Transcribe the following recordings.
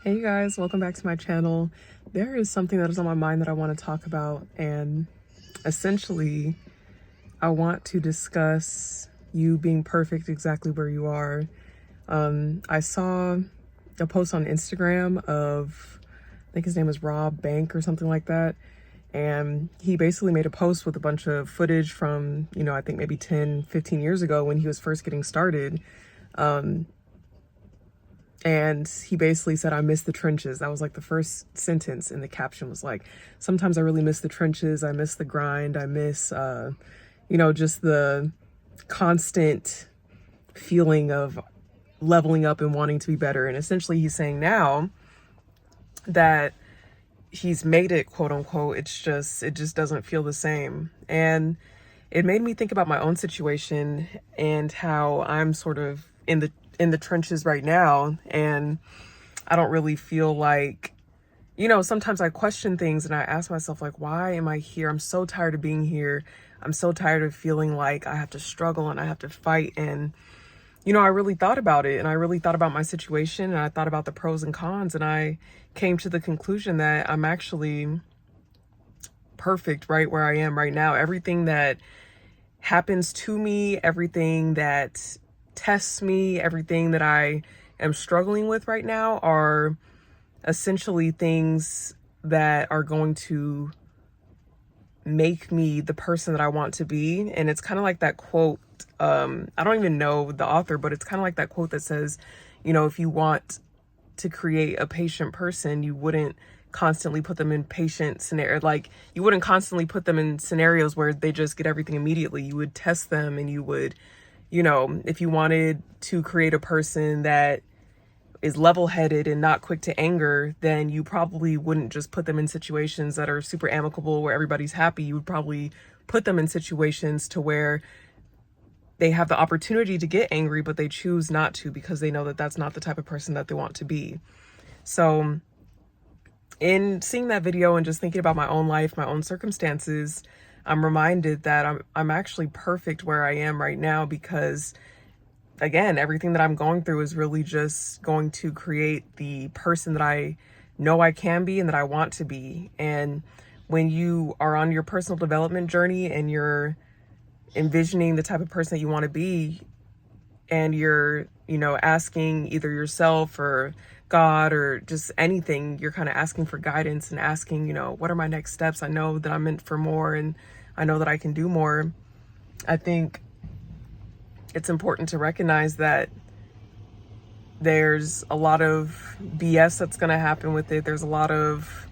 Hey guys, welcome back to my channel. There is something that is on my mind that I want to talk about, and essentially I want to discuss you being perfect exactly where you are. I saw a post on Instagram of, I think his name is Rob Bank or something like that, and he basically made a post with a bunch of footage from, I think maybe 10, 15 years ago when he was first getting started. And he basically said, I miss the trenches. That was like the first sentence in the caption was like, sometimes I really miss the trenches. I miss the grind. I miss, just the constant feeling of leveling up and wanting to be better. And essentially he's saying now that he's made it, quote unquote, it just doesn't feel the same. And it made me think about my own situation and how I'm sort of in the trenches right now, and I don't really feel like, sometimes I question things and I ask myself, like, why am I here? I'm so tired of being here. I'm so tired of feeling like I have to struggle and I have to fight. And I really thought about it, and I really thought about my situation, and I thought about the pros and cons, and I came to the conclusion that I'm actually perfect right where I am right now. Everything that happens to me, everything that tests me, everything that I am struggling with right now are essentially things that are going to make me the person that I want to be. And it's kind of like that quote, I don't even know the author, but it's kind of like that quote that says, if you want to create a patient person, you wouldn't constantly put them in patient scenario. Like, you wouldn't constantly put them in scenarios where they just get everything immediately. You would test them, and you would, if you wanted to create a person that is level-headed and not quick to anger, then you probably wouldn't just put them in situations that are super amicable where everybody's happy. You would probably put them in situations to where they have the opportunity to get angry, but they choose not to because they know that that's not the type of person that they want to be. So in seeing that video and just thinking about my own life, my own circumstances, I'm reminded that I'm actually perfect where I am right now, because again, everything that I'm going through is really just going to create the person that I know I can be and that I want to be. And when you are on your personal development journey and you're envisioning the type of person that you want to be, and you're, asking either yourself or God or just anything, you're kind of asking for guidance and asking, what are my next steps? I know that I'm meant for more, and I know that I can do more. I think it's important to recognize that there's a lot of BS that's going to happen with it. There's a lot of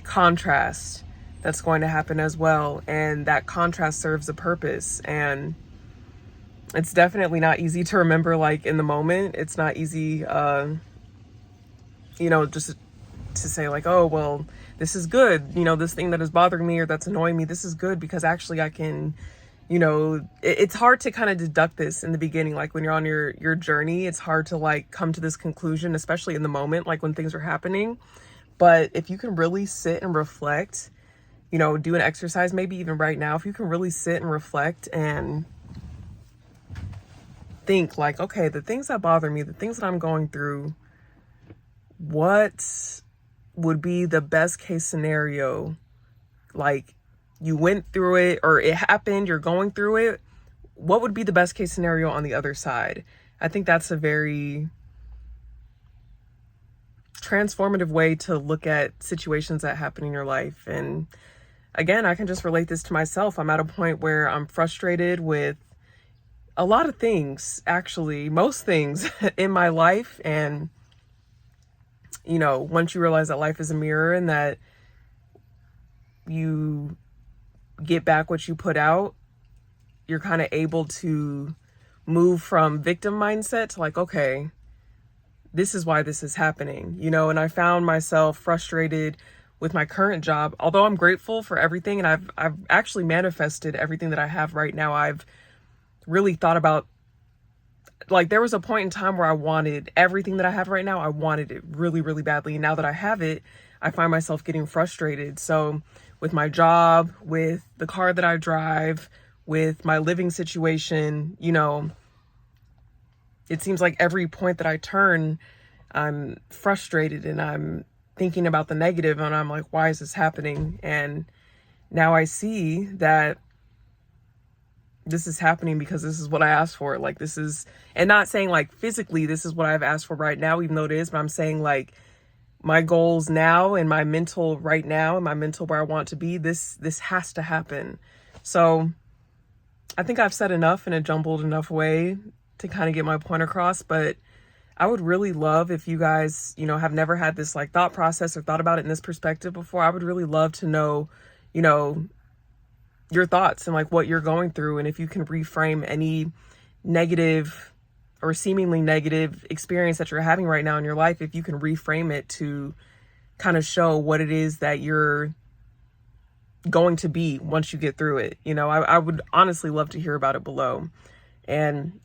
contrast that's going to happen as well. And that contrast serves a purpose. And it's definitely not easy to remember, like, in the moment. It's not easy, just to say like, oh, well, this is good. This thing that is bothering me or that's annoying me, this is good because actually I can, it's hard to kind of deduct this in the beginning. Like, when you're on your journey, it's hard to like come to this conclusion, especially in the moment, like when things are happening. But if you can really sit and reflect, do an exercise, maybe even right now, if you can really sit and reflect and think like, okay, the things that bother me, the things that I'm going through, what would be the best case scenario? Like, you went through it, or it happened, you're going through it. What would be the best case scenario on the other side? I think that's a very transformative way to look at situations that happen in your life. And again, I can just relate this to myself. I'm at a point where I'm frustrated with a lot of things, actually, most things in my life. And, once you realize that life is a mirror and that you get back what you put out, you're kind of able to move from victim mindset to like, okay, this is why this is happening, and I found myself frustrated with my current job. Although I'm grateful for everything and I've actually manifested everything that I have right now, I've really thought about, like, there was a point in time where I wanted everything that I have right now. I wanted it really, really badly. And now that I have it, I find myself getting frustrated. So with my job, with the car that I drive, with my living situation, it seems like every point that I turn, I'm frustrated and I'm thinking about the negative, and I'm like, why is this happening? And now I see that this is happening because this is what I asked for. Like, this is, and not saying like physically this is what I've asked for right now, even though it is, but I'm saying like my goals now and my mental right now and my mental where I want to be, this has to happen. So I think I've said enough in a jumbled enough way to kind of get my point across, but I would really love if you guys, you know, have never had this like thought process or thought about it in this perspective before. I would really love to know, you know, your thoughts and like what you're going through, and if you can reframe any negative or seemingly negative experience that you're having right now in your life, if you can reframe it to kind of show what it is that you're going to be once you get through it. You know, I would honestly love to hear about it below. And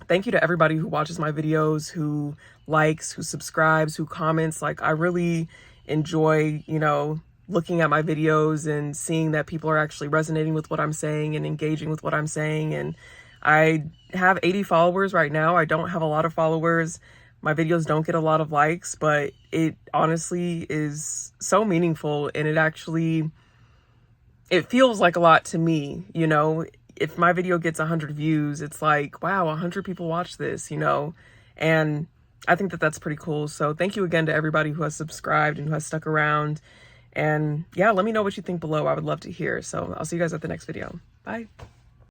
thank you to everybody who watches my videos, who likes, who subscribes, who comments. Like, I really enjoy, you know, looking at my videos and seeing that people are actually resonating with what I'm saying and engaging with what I'm saying. And I have 80 followers right now. I don't have a lot of followers. My videos don't get a lot of likes, but it honestly is so meaningful, and it feels like a lot to me. You know, if my video gets 100 views, it's like, wow, 100 people watch this, you know, and I think that that's pretty cool. So thank you again to everybody who has subscribed and who has stuck around. And yeah, let me know what you think below. I would love to hear. So I'll see you guys at the next video. Bye.